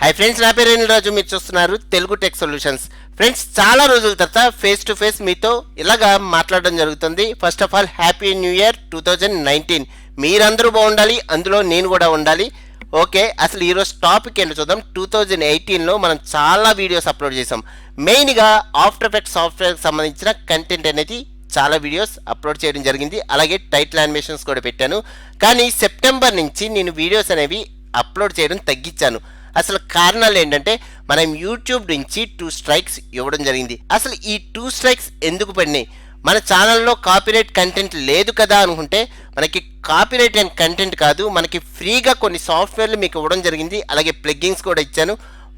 Hi friends, నా పేరు అనిల్ రాజు. మీరు చూస్తున్నారు తెలుగు టెక్ సొల్యూషన్స్. ఫ్రెండ్స్, చాలా రోజుల తర్వాత ఫేస్ టు ఫేస్ మీతో ఇలాగా మాట్లాడడం జరుగుతుంది. First of all happy new year 2019. మీరందరూ బాగుండాలి, అందులో నేను కూడా ఉండాలి. ఓకే, అసలు ఈరోజు టాపిక్ ఏంటో చూద్దాం. 2018లో మనం చాలా వీడియోస్ అప్లోడ్ చేసాం. మెయిన్గా ఆఫ్టర్ ఎఫెక్ట్స్ సాఫ్ట్వేర్కి సంబంధించిన కంటెంట్ అనేది చాలా వీడియోస్ అప్లోడ్ చేయడం జరిగింది. అలాగే టైటిల్ యానిమేషన్స్ కూడా పెట్టాను. కానీ సెప్టెంబర్ నుంచి నేను వీడియోస్ అనేవి అప్లోడ్ చేయడం తగ్గించాను. అసలు కారణాలు ఏంటంటే మనం యూట్యూబ్ నుంచి 2 స్ట్రైక్స్ ఇవ్వడం జరిగింది. అసలు ఈ 2 స్ట్రైక్స్ ఎందుకు పడినాయి? మన ఛానల్లో కాపీరైట్ కంటెంట్ లేదు కదా అనుకుంటే, మనకి కాపీరైట్ అండ్ కంటెంట్ కాదు, మనకి ఫ్రీగా కొన్ని సాఫ్ట్వేర్లు మీకు ఇవ్వడం జరిగింది. అలాగే ప్లగ్గిన్స్ కూడా ఇచ్చాను.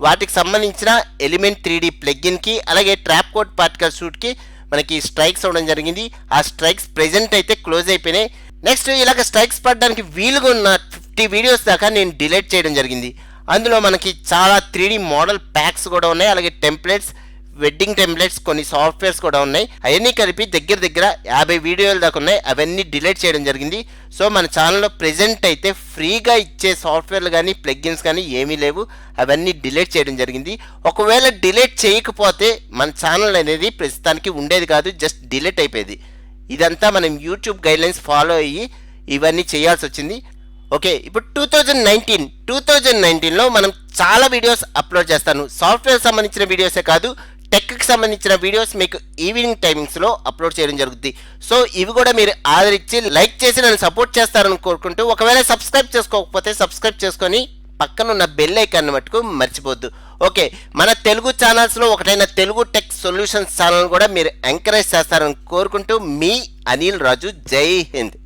వాటికి సంబంధించిన ఎలిమెంట్ 3D ప్లగ్గిన్కి అలాగే ట్రాప్ కోడ్ పార్టికల్ షూట్కి మనకి స్ట్రైక్స్ అవ్వడం జరిగింది. ఆ స్ట్రైక్స్ ప్రెజెంట్ అయితే క్లోజ్ అయిపోయినాయి. నెక్స్ట్ ఇలాగ స్ట్రైక్స్ పడడానికి వీలుగా ఉన్న 50 వీడియోస్ దాకా నేను డిలీట్ చేయడం జరిగింది. అందులో మనకి చాలా 3D మోడల్ ప్యాక్స్ కూడా ఉన్నాయి. అలాగే టెంప్లెట్స్, వెడ్డింగ్ టెంప్లెట్స్, కొన్ని సాఫ్ట్వేర్స్ కూడా ఉన్నాయి. అవన్నీ కలిపి దగ్గర 50 వీడియోలు దాకా ఉన్నాయి. అవన్నీ డిలీట్ చేయడం జరిగింది. సో మన ఛానల్లో ప్రెజెంట్ అయితే ఫ్రీగా ఇచ్చే సాఫ్ట్వేర్లు కానీ ప్లగ్గిన్స్ కానీ ఏమీ లేవు. అవన్నీ డిలీట్ చేయడం జరిగింది. ఒకవేళ డిలీట్ చేయకపోతే మన ఛానల్ అనేది ప్రస్తుతానికి ఉండేది కాదు, జస్ట్ డిలీట్ అయిపోయేది. ఇదంతా మనం యూట్యూబ్ గైడ్లైన్స్ ఫాలో అయ్యి ఇవన్నీ చేయాల్సి వచ్చింది. ఓకే, ఇప్పుడు 2019లో మనం చాలా వీడియోస్ అప్లోడ్ చేస్తాను. సాఫ్ట్వేర్ సంబంధించిన వీడియోసే కాదు, టెక్కి సంబంధించిన వీడియోస్ మీకు ఈవినింగ్ టైమింగ్స్లో అప్లోడ్ చేయడం జరుగుతుంది. సో ఇవి కూడా మీరు ఆదరించి లైక్ చేసి నన్ను సపోర్ట్ చేస్తారని కోరుకుంటూ, ఒకవేళ సబ్స్క్రైబ్ చేసుకోకపోతే సబ్స్క్రైబ్ చేసుకొని పక్కన ఉన్న బెల్ ఐకాన్ మట్టుకు మర్చిపోద్దు. ఓకే, మన తెలుగు ఛానల్స్లో ఒకటైన తెలుగు టెక్ సొల్యూషన్స్ ఛానల్ కూడా మీరు ఎంకరేజ్ చేస్తారని కోరుకుంటూ, మీ అనిల్ రాజు. జై హింద్.